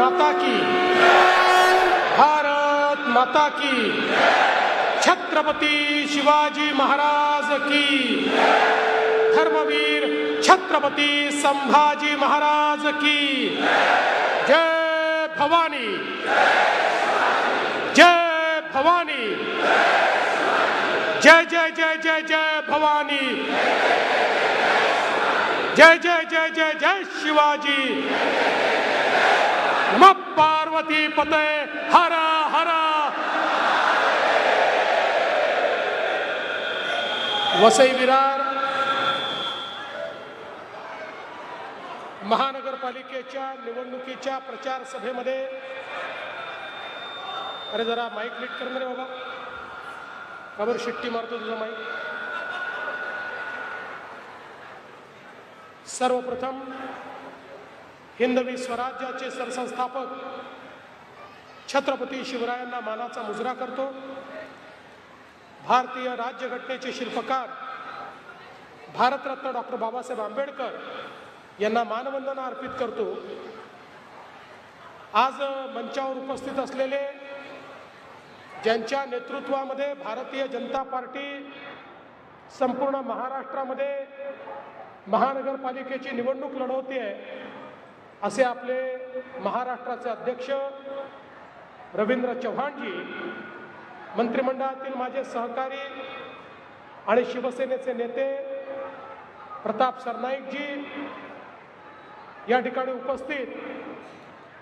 माता की, भारत माता की, छत्रपती शिवाजी महाराज की, धर्मवीर छत्रपती संभाजी महाराज की, जय भवानी, जय भवानी, जय जय जय जय जय भवानी, जय जय जय जय जय शिवाजी, नमः पार्वती पते, हर हर। वसई विरार महानगरपालिकेच्या निवडणुकीच्या प्रचार सभेमध्ये, अरे जरा माईक नीट कर रे बाबा, खबर शिट्टी मारतो तुझा माईक। सर्वप्रथम हिंदवी स्वराज्याचे सरसंस्थापक छत्रपती शिवरायांना मानाचा मुजरा करतो। भारतीय राज्यघटनेचे शिल्पकार भारतरत्न डॉक्टर बाबासाहेब आंबेडकर यांना मानवंदना अर्पित करतो। आज मंचावर उपस्थित असलेले, ज्यांच्या नेतृत्वामध्ये भारतीय जनता पार्टी संपूर्ण महाराष्ट्रामध्ये महानगरपालिकेची निवडणूक लढवते आहे, असे आपले महाराष्ट्राचे अध्यक्ष रवींद्र चव्हाणजी, मंत्रिमंडळातील माझे सहकारी आणि शिवसेनेचे नेते प्रताप सरनाईकजी या ठिकाणी उपस्थित,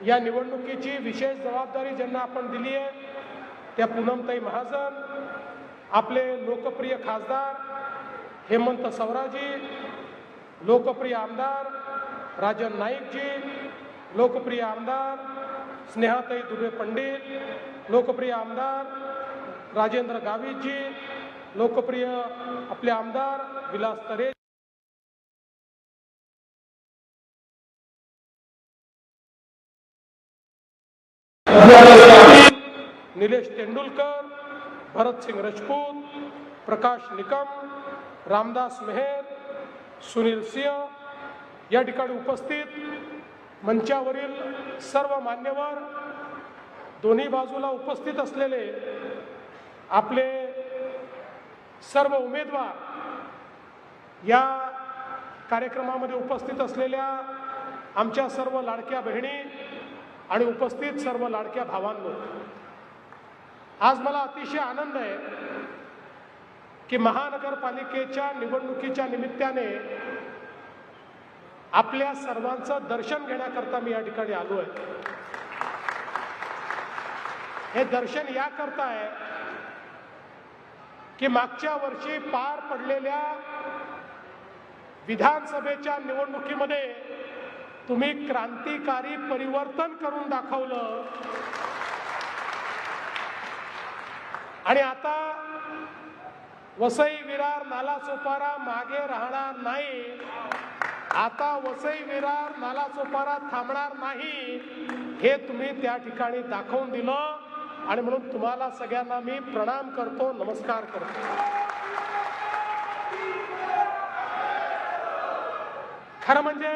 या निवडणुकीची विशेष जबाबदारी ज्यांना आपण दिली आहे त्या पूनमताई महाजन, आपले लोकप्रिय खासदार हेमंत सवराजी, लोकप्रिय आमदार राजन नाईकजी, लोकप्रिय आमदार स्नेहाताई दुबे पंडित, लोकप्रिय आमदार राजेंद्र गावितजी, लोकप्रिय आपले आमदार विलास तरे, निलेश तेंडुलकर, भरतसिंग राजपूत, प्रकाश निकम, रामदास मेहर, सुनील सिंह, या ठिकाणी उपस्थित मंचावरील सर्व मान्यवर, दोन्ही बाजूला उपस्थित असलेले आपले सर्व उमेदवार, या कार्यक्रमामध्ये उपस्थित असलेल्या आमच्या सर्व लाडक्या बहिणी आणि उपस्थित सर्व लाडक्या भावांनो, आज मला अतिशय आनंद आहे की महानगरपालिकेच्या निवडणुकीच्या निमित्ताने आपल्या सर्वांचं दर्शन घेण्याकरता मी या ठिकाणी आलो आहे। हे दर्शन याकरता आहे की मागच्या वर्षी पार पडलेल्या विधानसभेच्या निवडणुकीमध्ये तुम्ही क्रांतिकारी परिवर्तन करून दाखवलं आणि आता वसई विरार नालासोपारा मागे राहणार नाही, आता वसई विरार नालासोपारा थांबणार नाही, हे तुम्ही त्या ठिकाणी दाखवून दिलं आणि म्हणून तुम्हाला सगळ्यांना मी प्रणाम करतो, नमस्कार करतो। खरं म्हणजे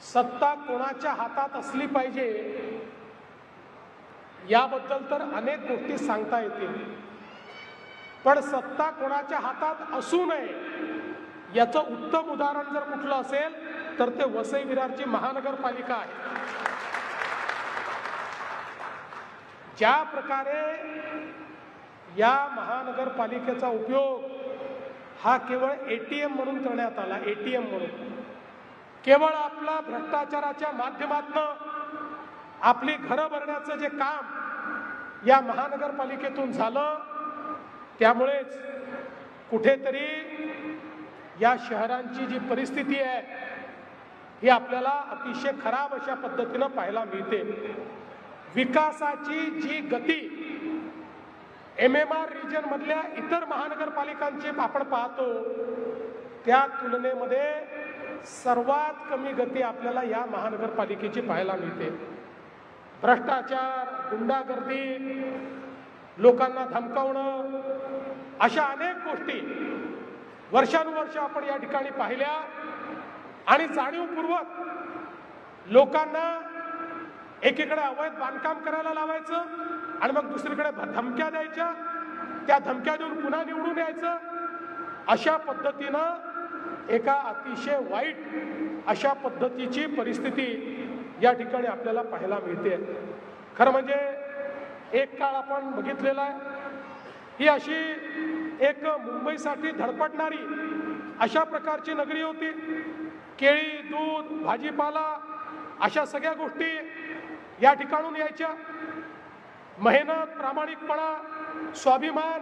सत्ता कोणाच्या हातात असली पाहिजे याबद्दल तर अनेक गोष्टी सांगता येतील, पण सत्ता कोणाच्या हातात असू नये याचं उत्तम उदाहरण जर कुठलं असेल तर ते वसई विरारची महानगरपालिका आहे। ज्या प्रकारे या महानगरपालिकेचा उपयोग हा केवळ एटीएम म्हणून करण्यात आला, एटीएम म्हणून, केवळ आपला भ्रष्टाचाराच्या माध्यमातून आपली घरं भरण्याचं जे काम या महानगरपालिकेतून झालं, त्यामुळेच कुठेतरी या शहरांची जी परिस्थिती आहे ही आपल्याला अतिशय खराब अशा पद्धतीनं पाहायला मिळते। विकासाची जी गती MMR रिजन मधल्या इतर महानगरपालिकांची आपण पाहतो त्या तुलनेमध्ये सर्वात कमी गती आपल्याला या महानगरपालिकेची पाहायला मिळते। भ्रष्टाचार, गुंडागर्दी, लोकांना धमकावणं, अशा अनेक गोष्टी वर्षानुवर्ष आपण या ठिकाणी पाहिल्या आणि जाणीवपूर्वक लोकांना एकीकडे अवैध बांधकाम करायला लावायचं आणि मग दुसरीकडे धमक्या द्यायच्या, त्या धमक्या देऊन पुन्हा निवडून यायचं. अशा पद्धतीनं एका अतिशय वाईट अशा पद्धतीची परिस्थिती या ठिकाणी आपल्याला पाहायला मिळते. खरं म्हणजे एक काळ आपण बघितलेला आहे, ही अशी एक मुंबईसाठी धडपडणारी अशा प्रकारची नगरी होती. केळी, दूध, भाजीपाला अशा सगळ्या गोष्टी या ठिकाणून यायच्या. मेहनत, प्रामाणिकपणा, स्वाभिमान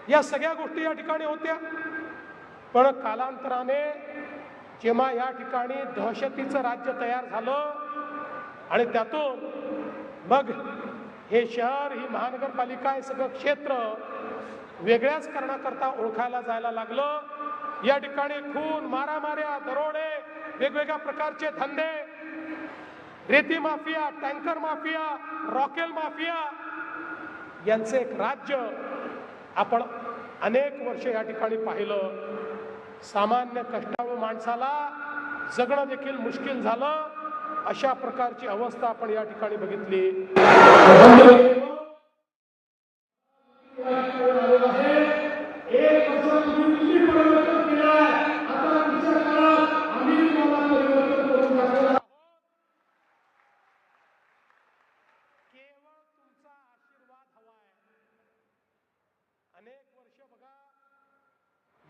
या सगळ्या गोष्टी या ठिकाणी होत्या. पण कालांतराने जेव्हा या ठिकाणी दहशतीचं राज्य तयार झालं आणि त्यातून मग हे शहर, ही महानगरपालिका, हे सगळं क्षेत्र वेगळ्याच करण्याकरता ओळखायला जायला लागलं. या ठिकाणी खून, मारामाऱ्या, दरोडे, वेगवेगळ्या प्रकारचे धंदे, रेती माफिया, टँकर माफिया, रॉकेल माफिया यांचे एक राज्य आपण अनेक वर्ष या ठिकाणी पाहिलं. सामान्य कष्टाळू माणसाला जगणं देखील मुश्किल झालं. अशा प्रकारची अवस्था आपण या ठिकाणी बघितली.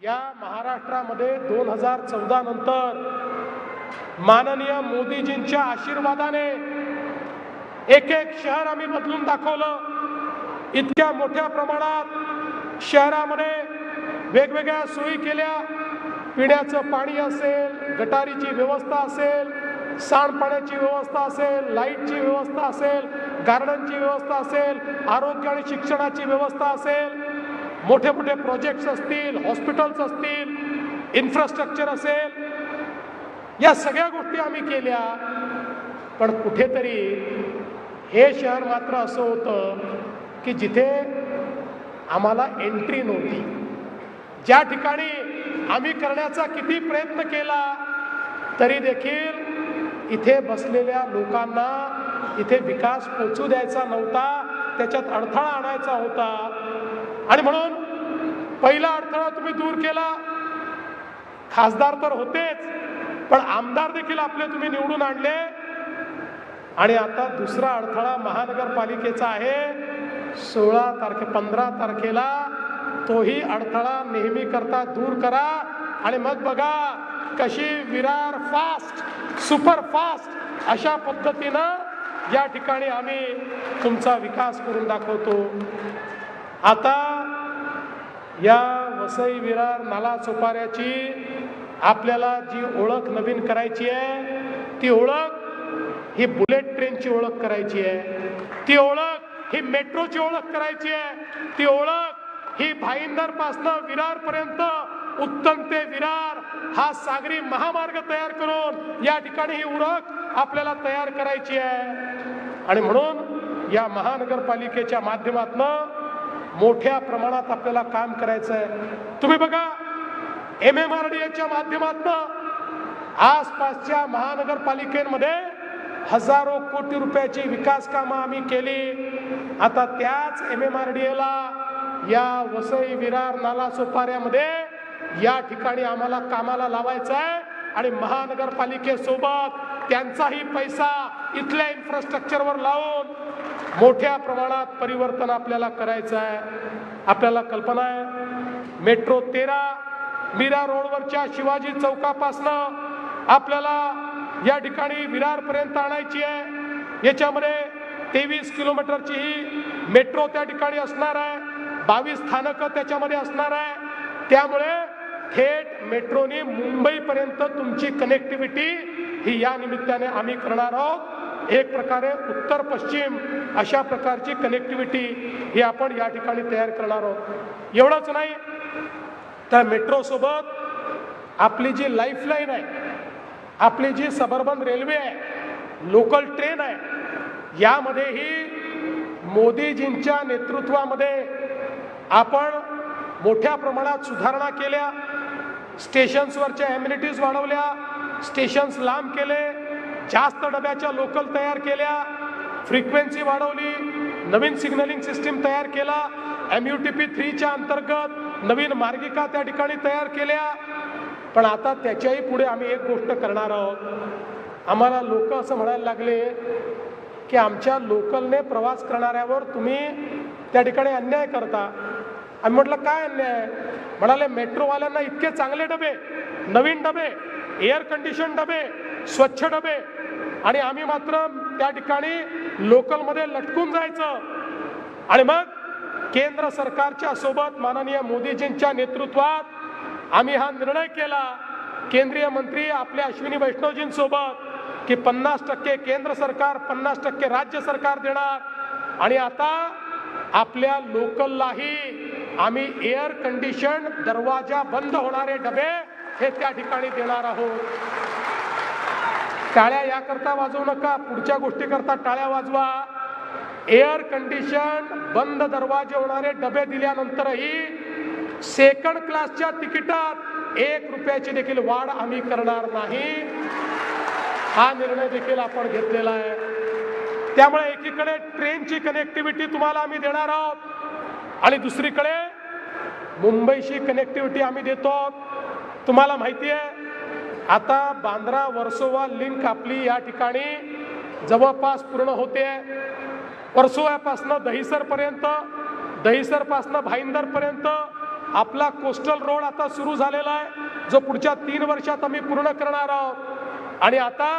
या महाराष्ट्रामध्ये 2014 नंतर माननीय मोदीजींच्या आशीर्वादाने एक एक शहर आम्ही बदलून दाखवलं. इतक्या मोठ्या प्रमाणात शहरामध्ये वेगवेगळ्या सोयी केल्या. पिण्याचं पाणी असेल, गटारीची व्यवस्था असेल, सांडपाण्याची व्यवस्था असेल, लाईटची व्यवस्था असेल, गार्डनची व्यवस्था असेल, आरोग्य आणि शिक्षणाची व्यवस्था असेल, मोठे मोठे प्रोजेक्ट्स असतील, हॉस्पिटल्स असतील, इन्फ्रास्ट्रक्चर असेल, या सगळ्या गोष्टी आम्ही केल्या. पण कुठेतरी हे शहर मात्र असं होतं की जिथे आम्हाला एंट्री नव्हती. ज्या ठिकाणी आम्ही करण्याचा किती प्रयत्न केला तरी देखील इथे बसलेल्या लोकांना इथे विकास पोचू द्यायचा नव्हता, त्याच्यात अडथळा आणायचा होता. आणि म्हणून पहिला अडथळा तुम्ही दूर केला. खासदार तर होतेच, पण आमदार देखील आपले तुम्ही निवडून आणले. आणि आता दुसरा अडथळा महानगरपालिकेचा आहे 15 तारखेला. तोही अडथळा नेहमी करता दूर करा आणि मग बघा कशी विरार फास्ट, सुपर फास्ट अशा पद्धतीनं या ठिकाणी आम्ही तुमचा विकास करून दाखवतो. आता या वसई विरार नाला सोपाऱ्याची आपल्याला जी ओळख नवीन करायची आहे, ती ओळख ही बुलेट ट्रेनची ओळख करायची आहे. ती ओळख ही मेट्रोची ओळख करायची आहे. ती ओळख ही भाईंदर पासनं विरार पर्यंत उत्तम ते विरार हा सागरी महामार्ग तयार करून या ठिकाणी ही ओळख आपल्याला तयार करायची आहे. आणि म्हणून या महानगरपालिकेच्या माध्यमातून मोठ्या प्रमाणात आपल्याला काम करायचं आहे. तुम्ही बघा MMRDAच्या माध्यमातून आसपासच्या महानगरपालिकेमध्ये हजारो कोटी रुपयाची विकास कामं आम्ही केली. आता त्याच MMRDAला या वसई विरार नाला सोपाऱ्यामध्ये या ठिकाणी आम्हाला कामाला लावायचं आहे आणि महानगरपालिकेसोबत त्यांचाही पैसा इथल्या इन्फ्रास्ट्रक्चरवर लावून मोठ्या प्रमाणात परिवर्तन आपल्याला करायचं आहे. आपल्याला कल्पना आहे मेट्रो 13 मीरा रोडवरच्या शिवाजी चौकापासनं आपल्याला या ठिकाणी विरारपर्यंत आणायची आहे. याच्यामध्ये 23 किलोमीटरची ही मेट्रो त्या ठिकाणी असणार आहे. 22 स्थानकं त्याच्यामध्ये असणार आहे. त्यामुळे थेट मेट्रोने मुंबईपर्यंत तुमची कनेक्टिव्हिटी ही या निमित्ताने आम्ही करणार आहोत. एक प्रकारे उत्तर पश्चिम अशा प्रकारची कनेक्टिव्हिटी ही आपण या ठिकाणी तयार करणार आहोत. एवढंच नाही तर मेट्रो सोबत आपली जी लाईफलाईन आहे, आपली जी सबअर्बन रेल्वे आहे, लोकल ट्रेन आहे, यामध्येही मोदीजींच्या नेतृत्वामध्ये आपण मोठ्या प्रमाणात सुधारणा केल्या. स्टेशन्सवरच्या ॲम्युनिटीज वाढवल्या, स्टेशन्स लांब केले, जास्त डब्याच्या लोकल तयार केल्या, फ्रिक्वेन्सी वाढवली, नवीन सिग्नलिंग सिस्टीम तयार केला, MUTP 3च्या अंतर्गत नवीन मार्गिका त्या ठिकाणी तयार केल्या. पण आता त्याच्याही पुढे आम्ही एक गोष्ट करणार आहोत. आम्हाला लोक असं म्हणायला लागले की आमच्या लोकलने प्रवास करणाऱ्यावर तुम्ही त्या ठिकाणी अन्याय करता. आम्ही म्हटलं काय अन्याय? म्हणाले मेट्रोवाल्यांना इतके चांगले डबे, नवीन डबे, एअर कंडिशन डबे, स्वच्छ डबे, आणि आम्ही मात्र त्या ठिकाणी लोकलमध्ये लटकून जायचं. आणि मग केंद्र सरकारच्या सोबत माननीय मोदीजींच्या नेतृत्वात आम्ही हा निर्णय केला, केंद्रीय मंत्री आपल्या अश्विनी वैष्णवजींसोबत, की 50% केंद्र सरकार, 50% राज्य सरकार देणार. आणि आता आपल्या लोकललाही आम्ही एअर कंडिशन दरवाजा बंद होणारे डबे हे त्या ठिकाणी देणार आहोत. टाळ्या याकरता वाजवू नका, पुढच्या गोष्टी करता टाळ्या वाजवा. एअर कंडिशन बंद दरवाजे होणारे डबे दिल्यानंतरही सेकंड क्लासच्या तिकिटात 1 रुपयाची देखील वाढ आम्ही करणार नाही. हा निर्णय देखील आपण घेतलेला आहे. त्यामुळे एकीकडे ट्रेनची कनेक्टिव्हिटी तुम्हाला आम्ही देणार आहोत आणि दुसरीकडे मुंबईशी कनेक्टिव्हिटी आम्ही देतो. तुम्हाला माहिती आहे आता बांद्रा वर्सोवा लिंक आपली या ठिकाणी जवळपास पूर्ण होते. वर्सोव्यापासनं दहिसरपर्यंत, दहिसरपासनं भाईंदरपर्यंत आपला कोस्टल रोड आता सुरू झालेला आहे, जो पुढच्या 3 वर्षात आम्ही पूर्ण करणार आहोत. आणि आता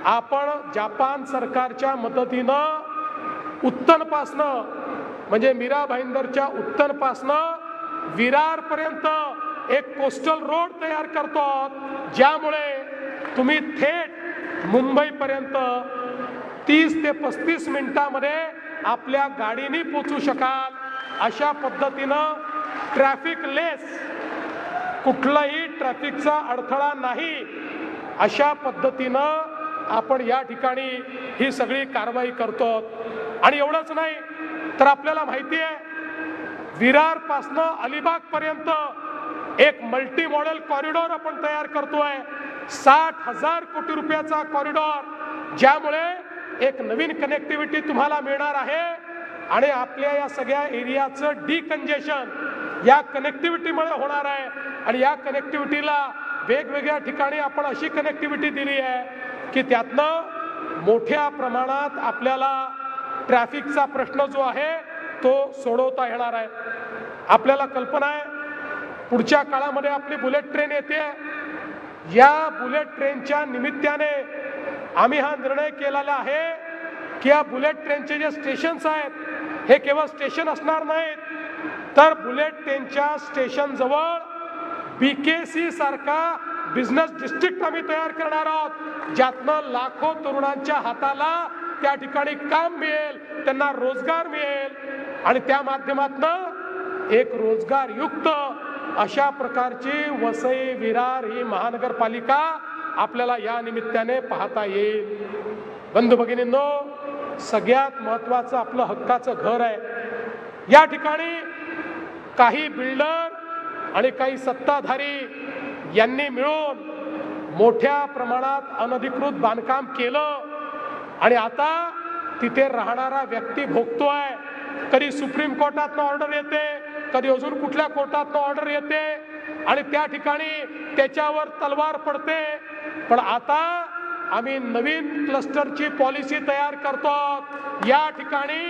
आपण जपान सरकारच्या मदतीनं उत्तनपासनं, म्हणजे मीरा भाईंदरच्या उत्तनपासनं विरारपर्यंत एक कोस्टल रोड तयार करतो, ज्यामुळे तुम्ही थेट मुंबईपर्यंत 30 ते 35 मिनिटांमध्ये आपल्या गाडीने पोहोचू शकाल. अशा पद्धतीनं ट्रॅफिक लेस, कुठलाही ट्रॅफिकचा अडथळा नाही, अशा पद्धतीनं आपण या ठिकाणी ही सगळी कारवाई करतो. आणि एवढंच नाही तर आपल्याला माहिती आहे विरारपासनं अलिबागपर्यंत एक मल्टी मॉडेल कॉरिडॉर आपण तयार करतोय. 60,000 कोटी रुपयाचा कॉरिडॉर, ज्यामुळे एक नवीन कनेक्टिव्हिटी तुम्हाला मिळणार आहे. आणि आपल्या या सगळ्या एरियाचं डिकंजेशन या कनेक्टिव्हिटीमुळे होणार आहे. आणि या कनेक्टिव्हिटीला वेगवेगळ्या ठिकाणी आपण अशी कनेक्टिव्हिटी दिली आहे की त्यातनं मोठ्या प्रमाणात आपल्याला ट्रॅफिकचा प्रश्न जो आहे तो सोडवता येणार आहे. आपल्याला कल्पना आहे पुढच्या काळामध्ये आपली बुलेट ट्रेन येते. या बुलेट ट्रेनच्या निमित्ताने आम्ही हा निर्णय केलेला आहे की या बुलेट ट्रेनचे जे स्टेशन्स आहेत हे केवळ स्टेशन असणार नाहीत, तर बुलेट ट्रेनच्या स्टेशन जवळ BKC सारखा बिझनेस डिस्ट्रिक्ट आम्ही तयार करणार आहोत, ज्यातनं लाखो तरुणांच्या हाताला त्या ठिकाणी काम मिळेल, त्यांना रोजगार मिळेल आणि त्या माध्यमातून एक रोजगारयुक्त अशा प्रकारची वसई विरार ही महानगरपालिका आपल्याला या निमित्ताने पाहता येईल. बंधू भगिनींनो, सगळ्यात महत्त्वाचं आपलं हक्काचं घर आहे. या ठिकाणी काही बिल्डर आणि काही सत्ताधारी यांनी मिळून मोठ्या प्रमाणात अनधिकृत बांधकाम केलं आणि आता तिथे राहणारा व्यक्ती भोगतोय. कधी सुप्रीम कोर्टातनं ऑर्डर येते, कधी अजून कुठल्या कोर्टातनं ऑर्डर येते आणि त्या ठिकाणी त्याच्यावर तलवार पडते. पण आता आम्ही नवीन क्लस्टरची पॉलिसी तयार करतो. या ठिकाणी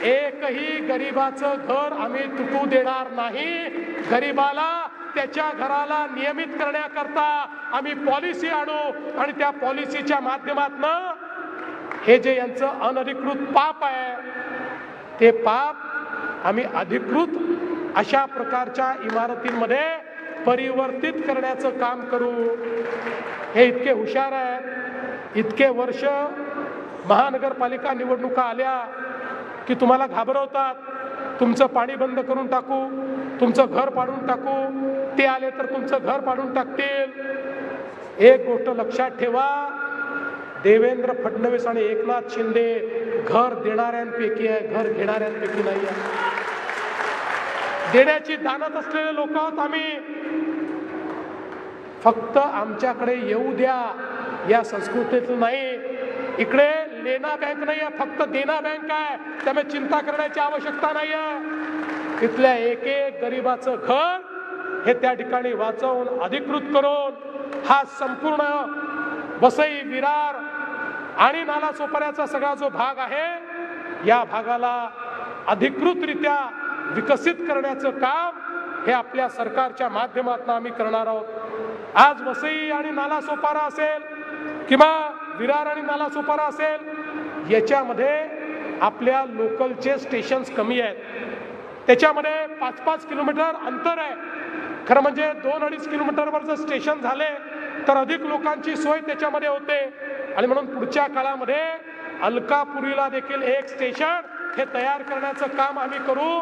एकही गरिबाचं घर आम्ही तुटू देणार नाही. गरिबाला त्याच्या घराला नियमित करण्याकरता आम्ही पॉलिसी आणू आणि त्या पॉलिसीच्या माध्यमातून हे जे यांचं अनधिकृत पाप आहे ते पाप आम्ही अधिकृत अशा प्रकारच्या इमारतींमध्ये परिवर्तित करण्याचं काम करू. हे इतके हुशार आहेत. इतके वर्ष महानगरपालिका निवडणुका आल्या की तुम्हाला घाबरवतात, तुमचं पाणी बंद करून टाकू, तुमचं घर पाडून टाकू, ते आले तर तुमचं घर पाडून टाकतील. एक गोष्ट लक्षात ठेवा, देवेंद्र फडणवीस आणि एकनाथ शिंदे घर देणाऱ्यांपैकी आहे, घर घेणाऱ्यांपैकी नाही आहे. देण्याची दानत असलेले लोक आहोत आम्ही. फक्त आमच्याकडे येऊ द्या या संस्कृतीतलं नाही. इकडे लेना बँक नाही आहे, फक्त देना बँक आहे. त्यामुळे चिंता करण्याची आवश्यकता नाही आहे. इथल्या एक एक गरीबाचं घर हे त्या ठिकाणी वाचवून अधिकृत करून हा संपूर्ण वसई विरार आणि नालासोपाऱ्याचा सगळा जो भाग आहे या भागाला अधिकृतरित्या विकसित करण्याचं काम हे आपल्या सरकारच्या माध्यमातून आम्ही करणार आहोत. आज वसई आणि नालासोपारा असेल किंवा विरार आणि नालासोपारा असेल, याच्यामध्ये आपल्या लोकलचे स्टेशन्स कमी आहेत. त्याच्यामध्ये 5-5 किलोमीटर अंतर आहे. खरं म्हणजे 2-2.5 किलोमीटरवर जर स्टेशन झाले तर अधिक लोकांची सोय त्याच्यामध्ये होते. आणि म्हणून पुढच्या काळामध्ये अलकापुरीला देखील एक स्टेशन हे तयार करण्याचं काम आम्ही करू.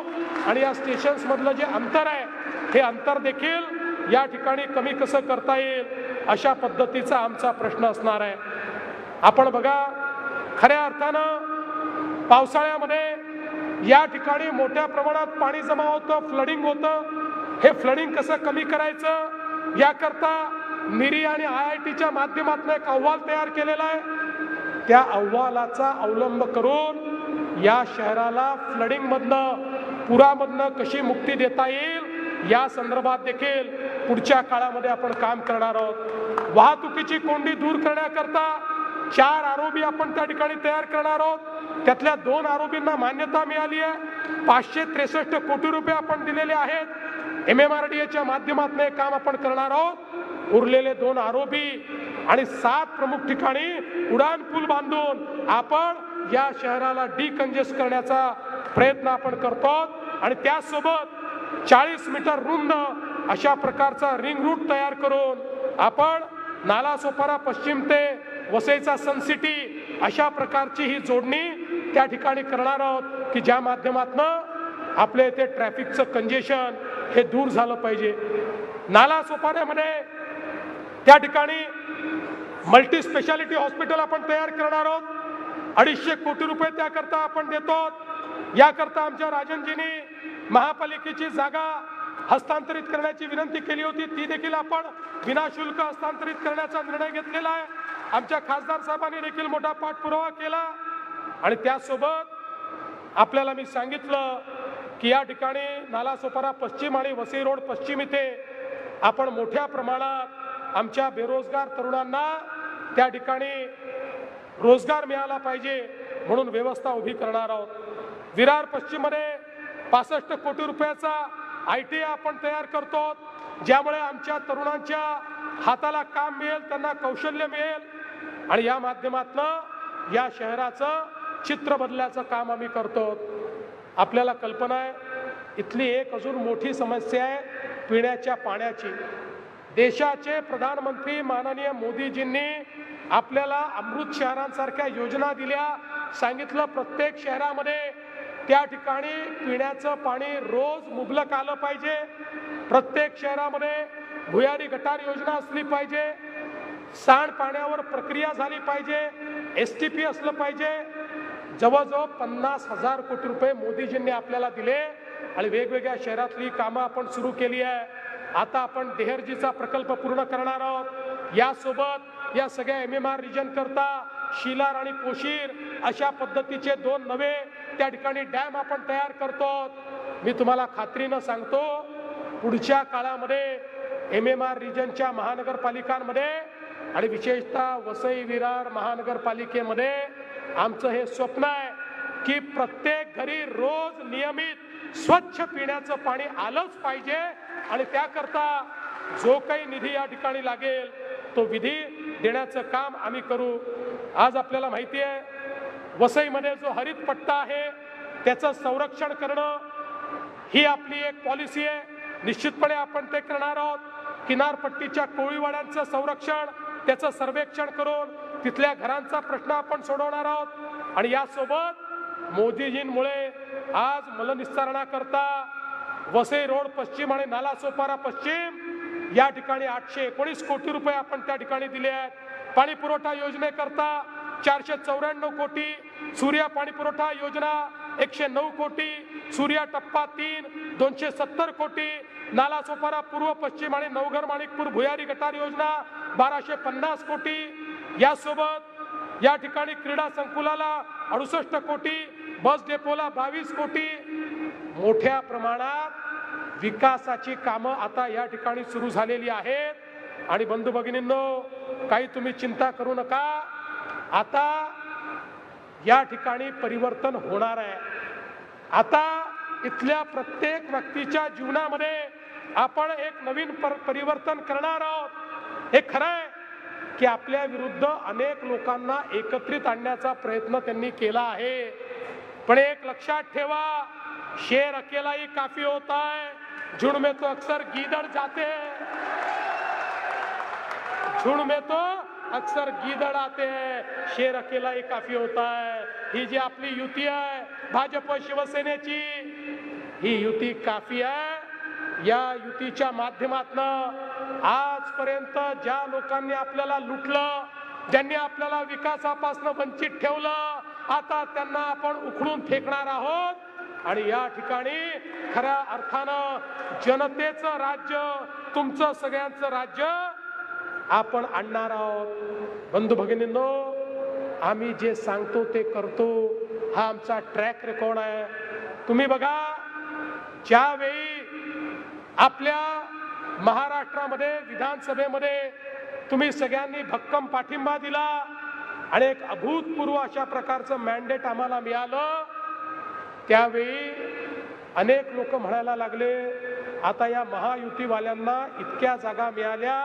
आणि या स्टेशन्स मधलं जे अंतर आहे हे अंतर देखील या ठिकाणी कमी कसं करता येईल अशा पद्धतीचा आमचा प्रश्न असणार आहे. आपण बघा, खऱ्या अर्थानं पावसाळ्यामध्ये या ठिकाणी मोठ्या प्रमाणात पाणी जमा होतं, फ्लडिंग होतं. हे फ्लडिंग कसं कमी करायचं याकरता निरी आणि IITच्या माध्यमातून एक अहवाल तयार केलेला आहे. त्या अहवालाचा अवलंब करून या शहराला फ्लडिंग मधनं, पुरामधनं कशी मुक्ती देता येईल या संदर्भात देखील पुढच्या काळामध्ये आपण काम करणार आहोत. वाहतुकीची कोंडी दूर करण्याकरता 4 ROB आपण त्या ठिकाणी तयार करणार आहोत. त्यातल्या 2 ROBना मान्यता मिळाली आहे. 563 कोटी रुपये आपण दिलेले आहेत. MMRDAच्या माध्यमातून हे काम आपण करणार आहोत. उरलेले 2 ROB आणि 7 प्रमुख ठिकाणी उडान पूल बांधून आपण या शहराला डिकंजेस्ट करण्याचा प्रयत्न आपण करतो. आणि त्यासोबत 40 मीटर रुंद अशा प्रकारचा रिंग रूट तयार करून आपण नालासोपारा पश्चिम ते वसईचा सन सिटी अशा प्रकारची ही जोडणी त्या ठिकाणी करणार आहोत की ज्या माध्यमातून आपल्या इथे ट्रॅफिकचं कंजेशन हे दूर झालं पाहिजे. नालासोपाऱ्यामध्ये त्या ठिकाणी मल्टी स्पेशालिटी हॉस्पिटल आपण तयार करणार आहोत. 250 कोटी रुपये त्याकरता आपण देतो. याकरता आमच्या राजनजींनी महापालिकेची जागा हस्तांतरित करण्याची विनंती केली होती, ती देखील आपण विनाशुल्क हस्तांतरित करण्याचा निर्णय घेतलेला आहे. आमच्या खासदार साहेबांनी देखील मोठा पाठपुरावा केला. आणि त्यासोबत आपल्याला मी सांगितलं की या ठिकाणी नालासोपारा पश्चिम आणि वसई रोड पश्चिम इथे आपण मोठ्या प्रमाणात आमच्या बेरोजगार तरुणांना त्या ठिकाणी रोजगार मिळाला पाहिजे म्हणून व्यवस्था उभी करणार आहोत. विरार पश्चिम मध्ये 65 कोटी रुपयाचा ITA आपण तयार करतो, ज्यामुळे आमच्या तरुणांच्या हाताला काम मिळेल, त्यांना कौशल्य मिळेल आणि या माध्यमातून या शहराचं चित्र बदलण्याचं काम आम्ही करतो. आपल्याला कल्पना आहे, इथली एक अजून मोठी समस्या आहे पिण्याच्या पाण्याची. देशाचे प्रधानमंत्री माननीय मोदीजींनी आपल्याला अमृत शहरांसारख्या योजना दिल्या. सांगितलं प्रत्येक शहरामध्ये त्या ठिकाणी पिण्याचं पाणी रोज मुबलक आलं पाहिजे. प्रत्येक शहरामध्ये भुयारी गटार योजना असली पाहिजे. सांडपाण्यावर प्रक्रिया झाली पाहिजे. STP असलं पाहिजे. जवळजवळ 50,000 कोटी रुपये मोदीजींनी आपल्याला दिले आणि वेगवेगळ्या शहरातली कामं आपण सुरू केली आहे. आता आपण देहरजीचा प्रकल्प पूर्ण करणार आहोत. यासोबत या सगळ्या MMR रिजन करता शिलार आणि पोशीर अशा पद्धतीचे 2 नवे त्या ठिकाणी डॅम आपण तयार करतो. मी तुम्हाला खात्रीनं सांगतो, पुढच्या काळामध्ये MMR रिजनच्या महानगरपालिकांमध्ये आणि विशेषतः वसई विरार महानगरपालिकेमध्ये आमचं हे स्वप्न आहे की प्रत्येक घरी रोज नियमित स्वच्छ पिण्याचं पाणी आलंच पाहिजे. आणि त्याकरता जो काही निधी या ठिकाणी लागेल तो विधी देण्याचं काम आम्ही करू. आज आपल्याला माहिती आहे, वसईमध्ये जो हरित पट्टा आहे त्याचं संरक्षण करणं ही आपली एक पॉलिसी आहे. निश्चितपणे आपण ते करणार आहोत. किनारपट्टीच्या कोळीवाड्यांचं संरक्षण, त्याचं सर्वेक्षण करून तिथल्या घरांचा प्रश्न आपण सोडवणार आहोत. आणि यासोबत मोदीजींमुळे आज मलनिस्सारणाकरता वसई रोड पश्चिम आणि नालासोपारा पश्चिम या ठिकाणी 819 कोटी रुपये आपण त्या ठिकाणी दिले आहेत. पाणी पुरवठा योजनेकरता 494 कोटी, सूर्या पाणी पुरवठा योजना 109 कोटी, सूर्या टप्पा 3 270 कोटी, नालासोपारा पूर्व पश्चिम आणि नवघर माणिकपूर भुयारी गटार योजना 1250 कोटी, यासोबत या ठिकाणी क्रीडा संकुलाला 68 कोटी, बस डेपोला 22 कोटी, मोठ्या प्रमाणात विकासाची कामं आता या ठिकाणी सुरू झालेली आहेत। आणि बंधू भगिनींनो, काही तुम्ही चिंता करू नका, आता या ठिकाणी परिवर्तन होणार आहे। आता इथल्या प्रत्येक व्यक्तीच्या जीवनामध्ये आपण एक नवीन परिवर्तन करणार आहोत। हे खरं आहे की आपल्या विरुद्ध अनेक लोकांना एकत्रित आणण्याचा प्रयत्न त्यांनी केला आहे, पण एक लक्षात ठेवा, शेर अकेला ही काफी होता है, झुंड में तो अक्सर गीदड़ जाते हैं, झुंड में तो अक्सर गीदड़ आते हैं, शेर अकेला ही काफी होता है। ही जी आपली युती आहे भाजप शिवसेनेची, ही युती काफी आहे। या युतीच्या माध्यमातून आजपर्यंत ज्या लोकांनी आपल्याला लुटलं, ज्यांनी आपल्याला विकासापासून वंचित ठेवलं, आता त्यांना आपण उखडून फेकणार आहोत। आणि या ठिकाणी खऱ्या अर्थानं जनतेचं राज्य, तुमचं सगळ्यांचं राज्य आपण आणणार आहोत। बंधू भगिनींनो, आम्ही जे सांगतो ते करतो, हा आमचा ट्रॅक रेकॉर्ड आहे। तुम्ही बघा, ज्यावेळी आपल्या महाराष्ट्रामध्ये विधानसभेमध्ये तुम्ही सगळ्यांनी भक्कम पाठिंबा दिला आणि एक अभूतपूर्व अशा प्रकारचं मॅन्डेट आम्हाला मिळालं, त्यावेळी अनेक लोक म्हणायला लागले, आता या महायुतीवाल्यांना इतक्या जागा मिळाल्या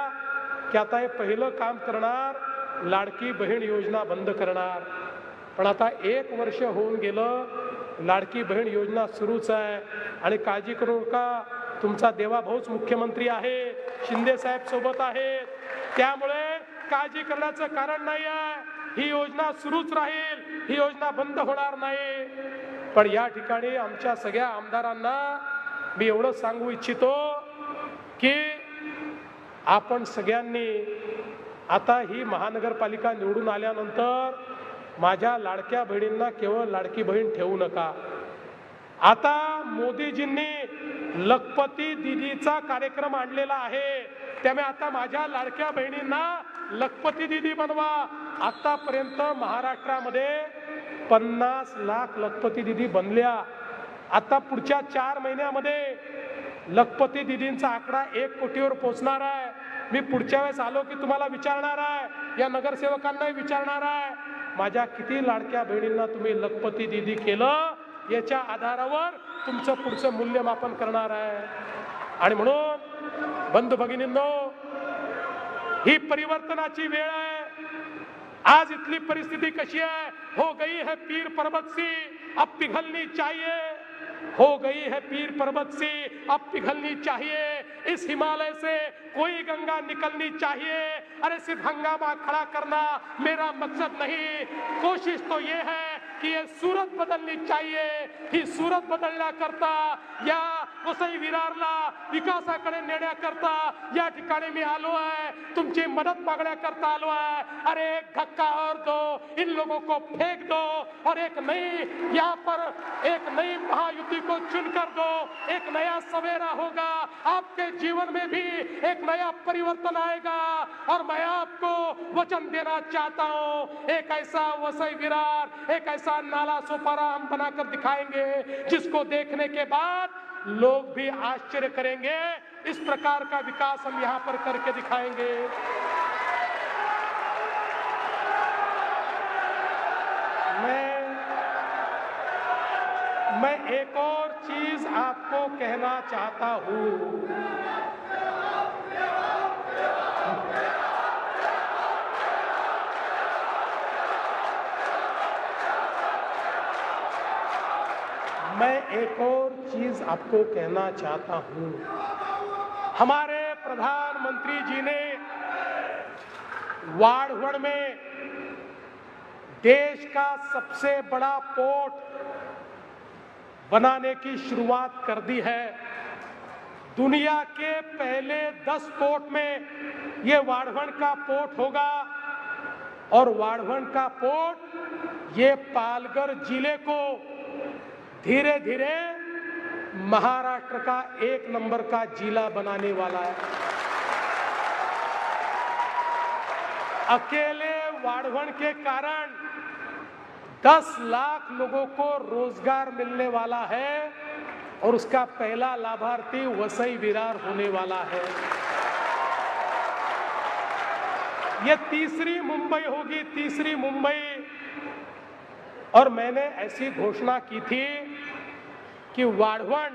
की आता हे पहिलं काम करणार, लाडकी बहीण योजना बंद करणार। पण आता 1 वर्ष होऊन गेलं, लाडकी बहीण योजना सुरूच आहे। आणि काळजी करू नका, तुमचा देवाभाऊच मुख्यमंत्री आहे, शिंदे साहेब सोबत आहेत, त्यामुळे काळजी करण्याचं कारण नाही आहे। ही योजना सुरूच राहील, ही योजना बंद होणार नाही। पण या ठिकाणी आमच्या सगळ्या आमदारांना मी एवढं सांगू इच्छितो की आपण सगळ्यांनी आता ही महानगरपालिका निवडून आल्यानंतर माझ्या लाडक्या बहिणींना केवळ लाडकी बहीण ठेवू नका। आता मोदीजींनी लखपती दीदीचा कार्यक्रम आणलेला आहे, त्यामुळे आता माझ्या लाडक्या बहिणींना लखपती दीदी बनवा। आतापर्यंत महाराष्ट्रामध्ये 50 लाख लखपती दीदी बनल्या। आता पुढच्या 4 महिन्यामध्ये लखपती दीदींचा आकडा 1 कोटीवर पोहोचणार आहे। मी पुढच्या वेळेस आलो की तुम्हाला विचारणार आहे, या नगरसेवकांनाही विचारणार आहे, माझ्या किती लाडक्या बहिणींना तुम्ही लखपती दीदी केलं, याच्या आधारावर तुमचं पुढचं मूल्यमापन करणार आहे। आणि म्हणून बंधू भगिनींनो, ही परिवर्तनाची वेळ आहे। आज इथली परिस्थिती कशी आहे? हो गई है पीर पर्वत सी, अब पिघलनी चाहिए, हो गई है पीर पर्वत सी, अब पिघलनी चाहिए, इस हिमालय से कोई गंगा निकलनी चाहिए। अरे सिर्फ हंगामा खड़ा करना मेरा मकसद नहीं, कोशिश तो ये है की ये सूरत बदलनी चाहिए। ही सूरत बदलण्याकरता, या वसई विरारला विकासाकडे नेण्याकरता या ठिकाणी मी आलो आहे, तुमची मदत मागण्याकरता आलो आहे। अरे एक धक्का और दो, इन लोगों को फेंक दो और एक नई, यहाँ पर एक नई महायुति को चुनकर दो, एक नया सवेरा होगा, आपके जीवन में भी एक नया परिवर्तन आएगा। और मैं आपको वचन देना चाहता हूँ, एक ऐसा वसई विरार, एक ऐसा नाला सोपारा हम बनाकर दिखाएंगे जिसको देखने के बाद लोग भी आश्चर्य करेंगे। इस प्रकार का विकास हम यहाँ पर करके दिखाएंगे। मैं एक और चीज आपको कहना चाहता हूँ, मैं एक और चीज आपको कहना चाहता हूं। हमारे प्रधानमंत्री जी ने वाढ़वण में देश का सबसे बड़ा पोर्ट बनाने की शुरुआत कर दी है। दुनिया के पहले 10 पोर्ट में ये वाढ़वण का पोर्ट होगा और वाढ़वण का पोर्ट ये पालघर जिले को धीरे धीरे महाराष्ट्र का 1 नंबर का जिला बनाने वाला है। अकेले वाढवण के कारण 10 लाख लोगों को रोजगार मिलने वाला है और उसका पहला लाभार्थी वसई विरार होने वाला है। यह तीसरी मुंबई होगी, तीसरी मुंबई। और मैंने ऐसी घोषणा की थी कि वाढवण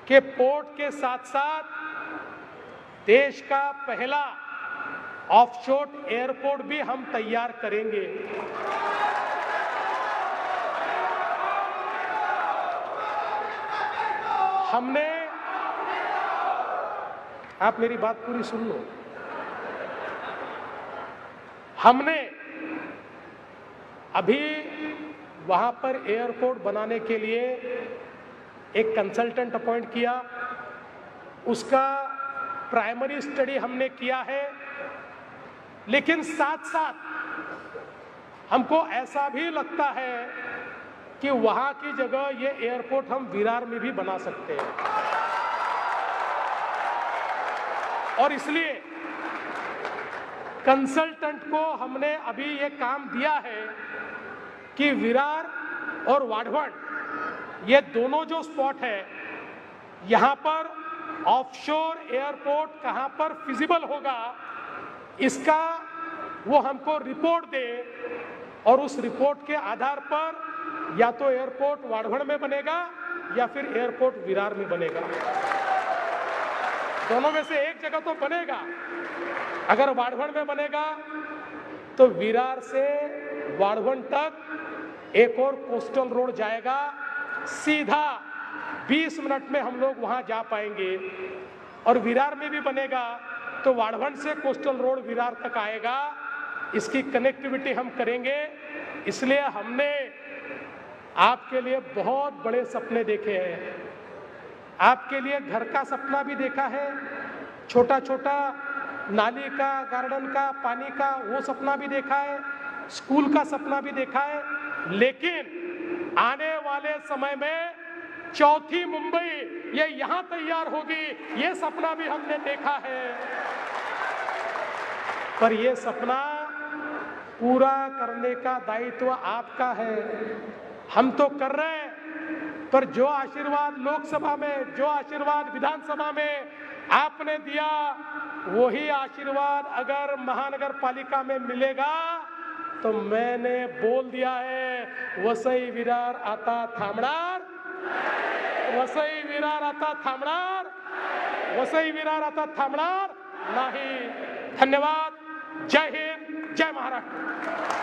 के पोर्ट के साथ साथ देश का पहला ऑफशोर एयरपोर्ट भी हम तैयार करेंगे। हमने, आप मेरी बात पूरी सुन लो, हमने अभी वहां पर एयरपोर्ट बनाने के लिए एक कंसल्टेंट अपॉइंट किया, उसका प्राइमरी स्टडी हमने किया है, लेकिन साथ साथ हमको ऐसा भी लगता है कि वहां की जगह ये एयरपोर्ट हम विरार में भी बना सकते हैं। और इसलिए कंसल्टेंट को हमने अभी ये काम दिया है कि विरार और वाढवण ये दोनों जो स्पॉट है, यहां पर ऑफशोर एयरपोर्ट कहां पर फिजिबल होगा, इसका वो हमको रिपोर्ट दे और उस रिपोर्ट के आधार पर या तो एयरपोर्ट वाढवण में बनेगा या फिर एयरपोर्ट विरार में बनेगा। दोनों में से एक जगह तो बनेगा। अगर वाढवण में बनेगा तो विरार से वाढवण तक एक और कोस्टल रोड जाएगा, सीधा 20 मिनट में हम लोग वहां जा पाएंगे। और विरार में भी बनेगा तो वाढवण से कोस्टल रोड विरार तक आएगा, इसकी कनेक्टिविटी हम करेंगे। इसलिए हमने आपके लिए बहुत बड़े सपने देखे हैं। आपके लिए घर का सपना भी देखा है, छोटा छोटा नाली का, गार्डन का, पानी का, वो सपना भी देखा है, स्कूल का सपना भी देखा है। लेकिन आने वाले समय में चौथी मुंबई ये यहां तैयार होगी, ये सपना भी हमने देखा है। पर ये सपना पूरा करने का दायित्व आपका है। हम तो कर रहे हैं, पर जो आशीर्वाद लोकसभा में, जो आशीर्वाद विधानसभा में आपने दिया, वही आशीर्वाद अगर महानगर पालिका में मिलेगा तो मैंने बोल दिया है, वसई विरार आता थांबणार, वसई विरार आता थांबणार, वसई विरार आता थांबणार नाही। धन्यवाद। जय हिंद, जय महाराष्ट्र।